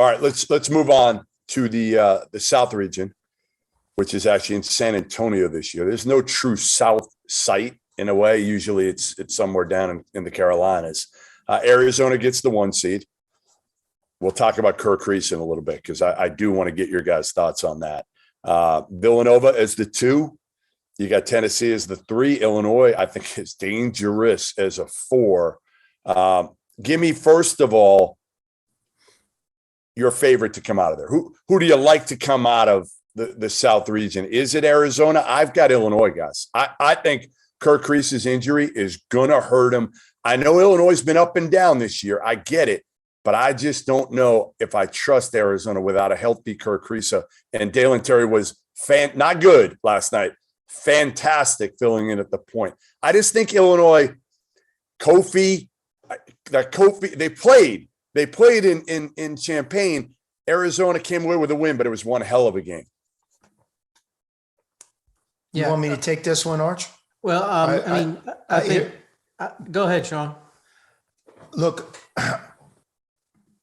All right, let's move on to the South region, which is actually in San Antonio this year. There's no true South site in a way. Usually it's somewhere down in the Carolinas. Arizona gets the 1 seed. We'll talk about Kirk Reese in a little bit because I do want to get your guys' thoughts on that. Villanova as the 2. You got Tennessee as the 3. Illinois, I think, is dangerous as a 4. Give me, first of all, your favorite to come out of there. Who do you like to come out of the South region? Is it Arizona? I've got Illinois, guys. I think Kirk Reese's injury is going to hurt him. I know Illinois has been up and down this year. I get it. But I just don't know if I trust Arizona without a healthy Kirk Reese. And Dalen Terry was not good last night. Fantastic filling in at the point. I just think Illinois, Kofi, they played in Champaign. Arizona came away with a win, but it was one hell of a game. You want me to take this one, Arch? Well, I think go ahead, Sean. Look,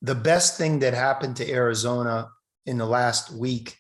the best thing that happened to Arizona in the last week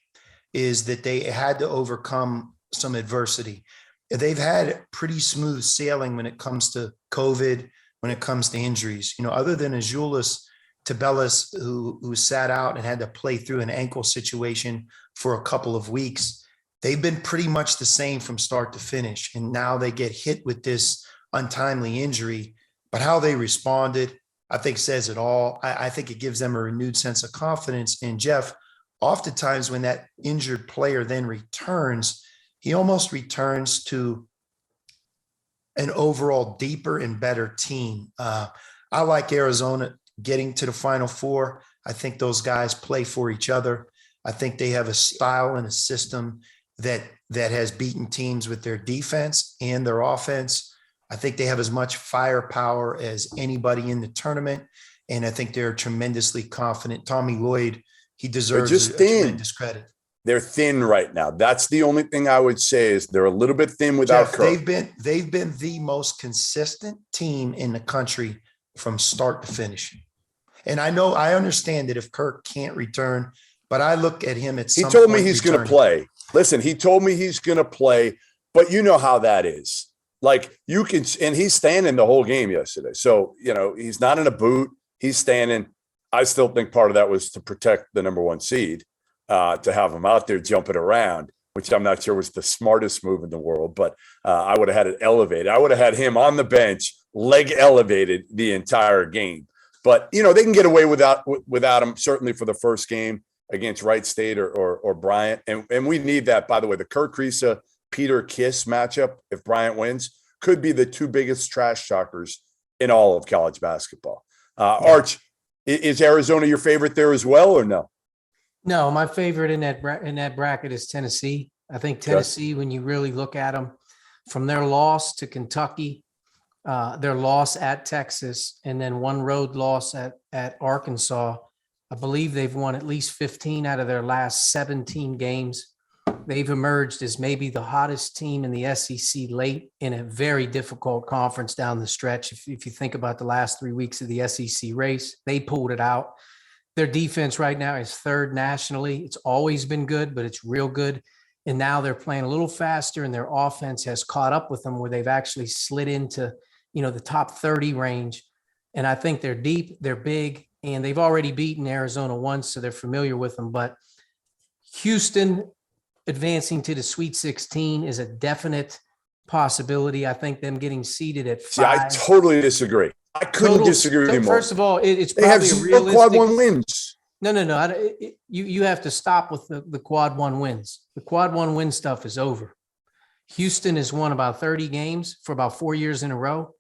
is that they had to overcome some adversity. They've had pretty smooth sailing when it comes to COVID, when it comes to injuries. Other than Azuolas Tubelis, who sat out and had to play through an ankle situation for a couple of weeks, they've been pretty much the same from start to finish. And now they get hit with this untimely injury. But how they responded, I think, says it all. I think it gives them a renewed sense of confidence. And Jeff, oftentimes when that injured player then returns, he almost returns to an overall deeper and better team. I like Arizona getting to the Final Four. I think those guys play for each other. I think they have a style and a system that has beaten teams with their defense and their offense. I think they have as much firepower as anybody in the tournament. And I think they're tremendously confident. Tommy Lloyd, he deserves tremendous credit. They're thin right now. That's the only thing I would say is they're a little bit thin without Jeff, Kirk. They've been the most consistent team in the country from start to finish. And I understand that if Kirk can't return, but I look at him at some point. He told me he's going to play. Listen, he told me he's going to play, but you know how that is. Like you can, and he's standing the whole game yesterday. So, he's not in a boot. He's standing. I still think part of that was to protect the number 1 seed, to have him out there jumping around, which I'm not sure was the smartest move in the world, but I would have had it elevated. I would have had him on the bench, leg elevated the entire game. But, they can get away without him, certainly for the first game against Wright State or Bryant. And we need that, by the way. The Kirk Reese, Peter Kiss matchup, if Bryant wins, could be the 2 biggest trash talkers in all of college basketball. Arch, is Arizona your favorite there as well, or no? No, my favorite in that bracket is Tennessee. I think Tennessee, when you really look at them, from their loss to Kentucky, their loss at Texas, and then one road loss at Arkansas, I believe they've won at least 15 out of their last 17 games. They've emerged as maybe the hottest team in the SEC late in a very difficult conference down the stretch. If you think about the last 3 weeks of the SEC race, they pulled it out. Their defense right now is 3rd nationally. It's always been good, but it's real good. And now they're playing a little faster, and their offense has caught up with them where they've actually slid into, the top 30 range. And I think they're deep, they're big, and they've already beaten Arizona once, so they're familiar with them. But Houston advancing to the Sweet 16 is a definite possibility. I think them getting seated at 5. See, I totally disagree. I couldn't disagree with you more. First of all, it's they probably have a realistic quad 1 wins. No. You have to stop with the quad 1 wins. The quad 1 win stuff is over. Houston has won about 30 games for about 4 years in a row,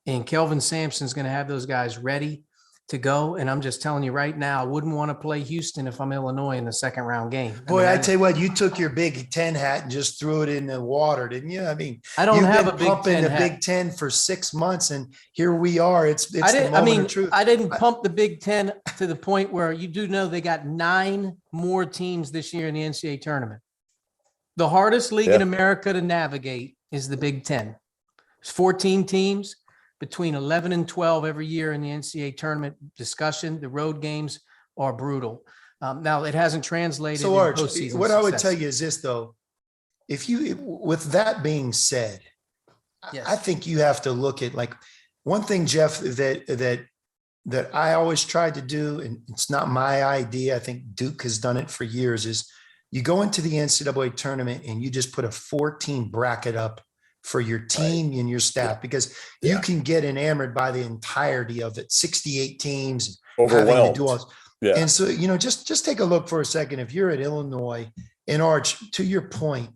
and Kelvin Sampson's going to have those guys ready to go. And I'm just telling you right now, I wouldn't want to play Houston if I'm Illinois in the 2nd round game. Boy, I tell you what, you took your Big Ten hat and just threw it in the water, didn't you? I mean, I don't have a Big Ten hat. Big Ten for 6 months, and here we are. It's the moment of truth. I didn't pump the Big Ten to the point where you do know they got 9 more teams this year in the NCAA tournament. The hardest league in America to navigate is the Big Ten. It's 14 teams. Between 11 and 12 every year in the NCAA tournament discussion. The road games are brutal. Now it hasn't translated. So in Arch, postseason what I would success. tell you is this though, with that being said, Yes. I think you have to look at like one thing, Jeff, that I always tried to do, and it's not my idea. I think Duke has done it for years, is you go into the NCAA tournament and you just put a 4-team bracket up for your team and your staff, because you can get enamored by the entirety of it, 68 teams, having to Overwhelmed. do all. Yeah. And so, just take a look for a second. If you're at Illinois and Arch, to your point,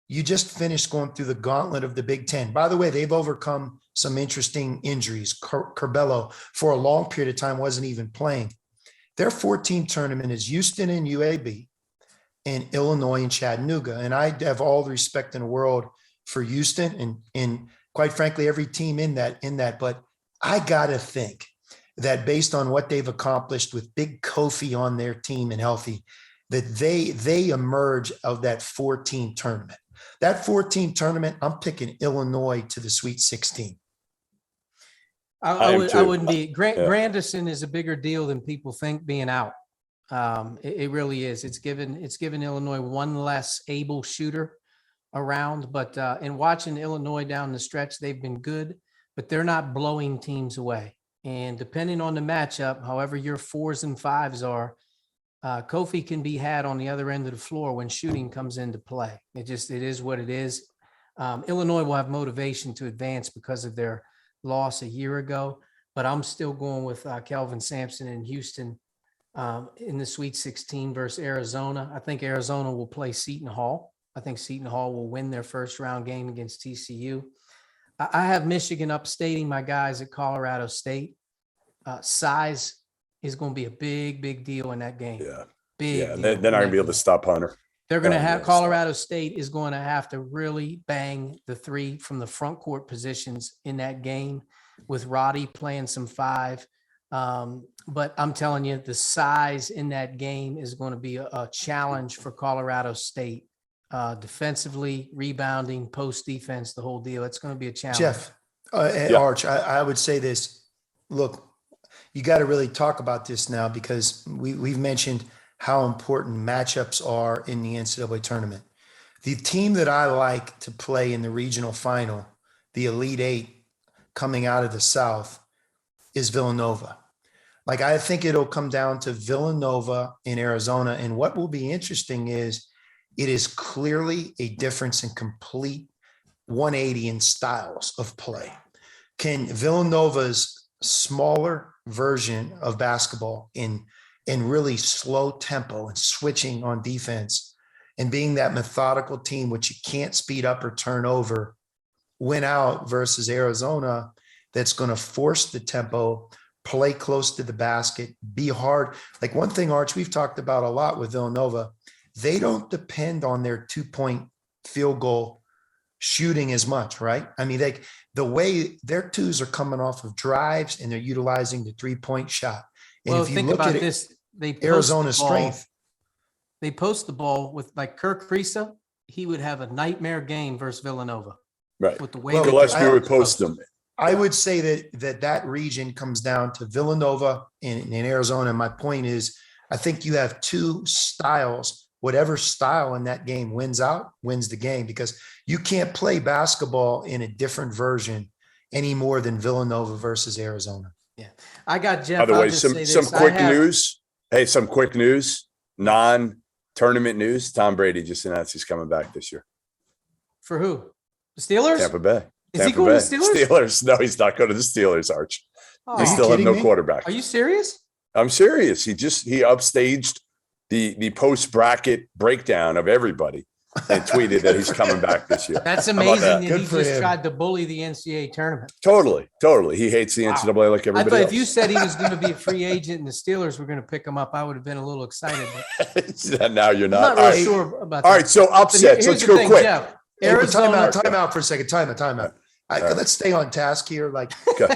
you just finished going through the gauntlet of the Big Ten. By the way, they've overcome some interesting injuries. Curbelo, for a long period of time, wasn't even playing. Their 14 tournament is Houston and UAB and Illinois and Chattanooga. And I have all the respect in the world for Houston and quite frankly, every team in that. But I got to think that based on what they've accomplished with Big Kofi on their team and healthy, that they emerge of that 14 tournament. That 14 tournament, I'm picking Illinois to the Sweet 16. I wouldn't be. Granderson is a bigger deal than people think being out. It really is. It's given Illinois one less able shooter around, but in watching Illinois down the stretch, they've been good, but they're not blowing teams away. And depending on the matchup, however your 4s and 5s are, Kofi can be had on the other end of the floor when shooting comes into play. It is what it is. Illinois will have motivation to advance because of their loss a year ago, but I'm still going with Kelvin Sampson in Houston in the Sweet 16 versus Arizona. I think Arizona will play Seton Hall. I think Seton Hall will win their first round game against TCU. I have Michigan upstating my guys at Colorado State. Size is going to be a big deal in that game. Yeah. Big. Yeah. They're not going to be able to stop Hunter. They're going to have Colorado State is going to have to really bang the three from the front court positions in that game, with Roddy playing some 5. But I'm telling you, the size in that game is going to be a challenge for Colorado State. Defensively, rebounding, post defense, the whole deal. It's going to be a challenge. Jeff, Arch, I would say this. Look, you got to really talk about this now, because we've mentioned how important matchups are in the NCAA tournament. The team that I like to play in the regional final, the Elite 8 coming out of the South, is Villanova. Like, I think it'll come down to Villanova in Arizona. And what will be interesting is it is clearly a difference in complete 180 in styles of play. Can Villanova's smaller version of basketball in really slow tempo and switching on defense and being that methodical team, which you can't speed up or turn over, win out versus Arizona that's going to force the tempo, play close to the basket, be hard. Like, one thing, Arch, we've talked about a lot with Villanova, they don't depend on their 2-point field goal shooting as much, right? I mean, the way their 2s are coming off of drives and they're utilizing the 3-point shot. And well, if you think look about at this, Arizona's strength. They post the ball with, like, Kirk Kriisa, he would have a nightmare game versus Villanova. Right. With the way Gillespie would post them. I would say that region comes down to Villanova in Arizona. My point is, I think you have 2 styles. Whatever style in that game wins the game, because you can't play basketball in a different version any more than Villanova versus Arizona. Yeah. I got Jeff. By the way, some quick news. Hey, some quick news, non-tournament news. Tom Brady just announced he's coming back this year. For who? The Steelers? Tampa Bay. Is he going to the Steelers? Steelers. No, he's not going to the Steelers, Arch. Oh, They still have no quarterback. Are you serious? I'm serious. He upstaged the post bracket breakdown of everybody and tweeted that he's coming back this year. That's amazing that he Good for just him. tried to bully the NCAA tournament. Totally. He hates the NCAA like I everybody thought else. if you said he was going to be a free agent and the Steelers were going to pick him up, I would have been a little excited. But Now you're I'm not. not All really right. sure about that. All right. So upsets. Here's Let's the go thing, quick. Jeff. Hey, but Arizona. time out for a second. Time out. Let's stay on task here. Like, Okay.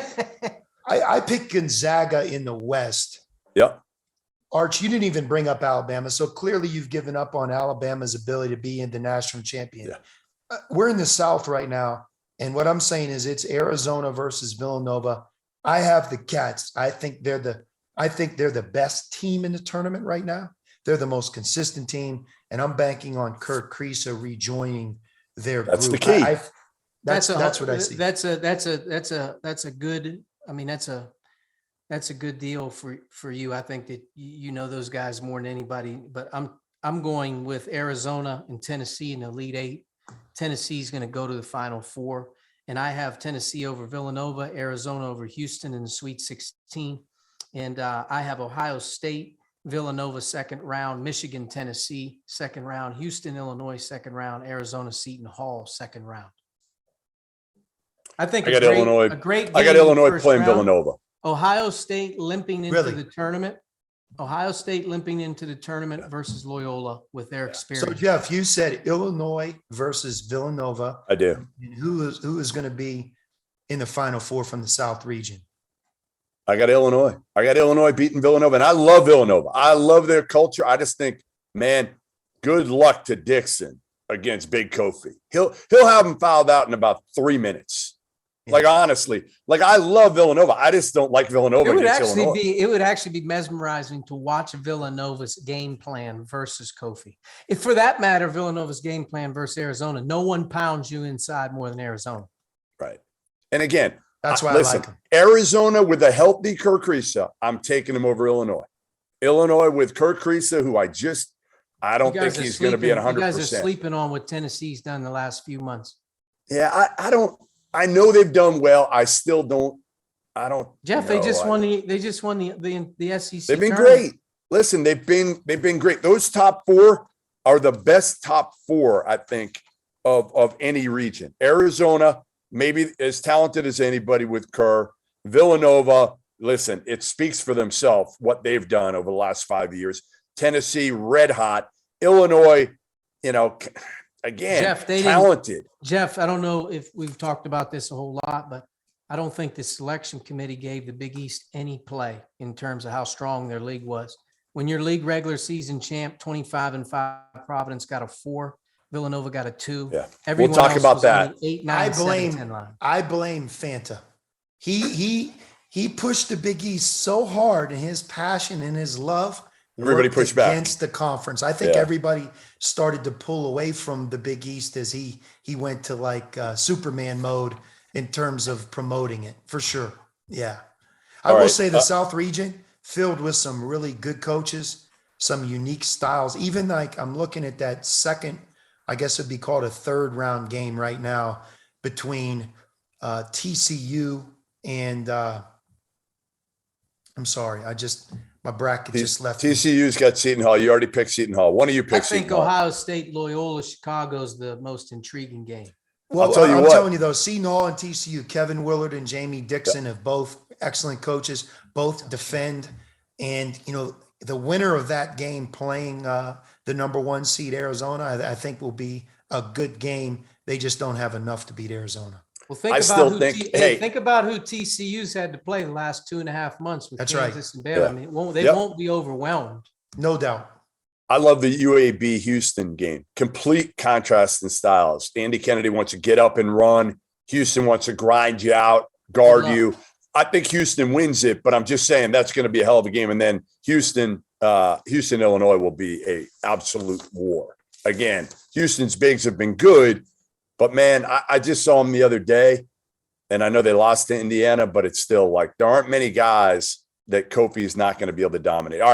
I picked Gonzaga in the West. Yep. Arch, you didn't even bring up Alabama. So clearly you've given up on Alabama's ability to be in the national champion. Yeah. We're in the South right now. And what I'm saying is it's Arizona versus Villanova. I have the Cats. I think they're I think they're the best team in the tournament right now. They're the most consistent team, and I'm banking on Kurt Kriisa rejoining their That's the group. key. That's what I see. That's a good, I mean, that's a good deal for you. I think that you know those guys more than anybody, but I'm going with Arizona and Tennessee in the Elite Eight. Tennessee's going to go to the Final Four, and I have Tennessee over Villanova, Arizona over Houston in the Sweet 16. And I have Ohio State, Villanova second round, Michigan, Tennessee second round, Houston, Illinois second round, Arizona, Seton Hall second round. I think I got Illinois. a great game I got in the Illinois first playing round. Villanova. Ohio State limping into Really? the tournament. Ohio State limping into the tournament versus Loyola with their experience. So Jeff, you said Illinois versus Villanova. I do. And who is going to be in the Final Four from the South region? I got Illinois. I got Illinois beating Villanova, and I love Villanova. I love their culture. I just think, man, good luck to Dixon against Big Kofi. He'll have him fouled out in about 3 minutes. Yeah. Like, honestly, like, I love Villanova. I just don't like Villanova It would against Illinois. it would actually be mesmerizing to watch Villanova's game plan versus Kofi. If for that matter, Villanova's game plan versus Arizona, no one pounds you inside more than Arizona. Right. And again, That's why listen, I like them. Arizona with a healthy Kurt Kriisa, I'm taking him over Illinois. Illinois with Kurt Kriisa, who I don't think he's going to be at 100%. You guys are sleeping on what Tennessee's done the last few months. Yeah, I know they've done well. I still don't. Jeff, know. they just won the SEC. They've been tournament. great. Listen, they've been great. Those top four are the best top four, I think, of any region. Arizona, maybe as talented as anybody with Kerr. Villanova, listen, it speaks for themselves what they've done over the last 5 years. Tennessee, red hot. Illinois, again, Jeff, talented. Jeff, I don't know if we've talked about this a whole lot, but I don't think the selection committee gave the Big East any play in terms of how strong their league was. When your league regular season champ, 25-5, Providence got a 4, Villanova got a 2. Yeah, Everyone we'll talk else about was on that. the 8, 9, 7, 10 line. I blame Fanta. He pushed the Big East so hard, and his passion and his love Everybody worked pushed back. against the conference. I think Yeah. everybody started to pull away from the Big East as he went to like Superman mode in terms of promoting it, for sure. Yeah. I All will right. say the South region filled with some really good coaches, some unique styles. Even like I'm looking at that second, I guess it'd be called a third round game right now between TCU and I'm sorry, my bracket just left me. TCU's got Seton Hall. You already picked Seton Hall. One of you I picked think Seton Hall. Ohio State, Loyola, Chicago's the most intriguing game. Well, I'll tell you I'm what. telling you though, Seton Hall and TCU, Kevin Willard and Jamie Dixon have both excellent coaches, both defend. And, the winner of that game playing the number 1 seed Arizona, I think will be a good game. They just don't have enough to beat Arizona. Well, think I about still who think- think about who TCU's had to play the last 2.5 months with That's right. Kansas and Baylor. Yeah. I mean, they Yep. won't be overwhelmed. No doubt. I love the UAB Houston game. Complete contrast in styles. Andy Kennedy wants to get up and run. Houston wants to grind you out, guard Good luck. you. I think Houston wins it, but I'm just saying that's going to be a hell of a game. And then Houston, Illinois will be a absolute war. Again, Houston's bigs have been good, but man, I just saw them the other day, and I know they lost to Indiana, but it's still like there aren't many guys that Kofi is not going to be able to dominate. All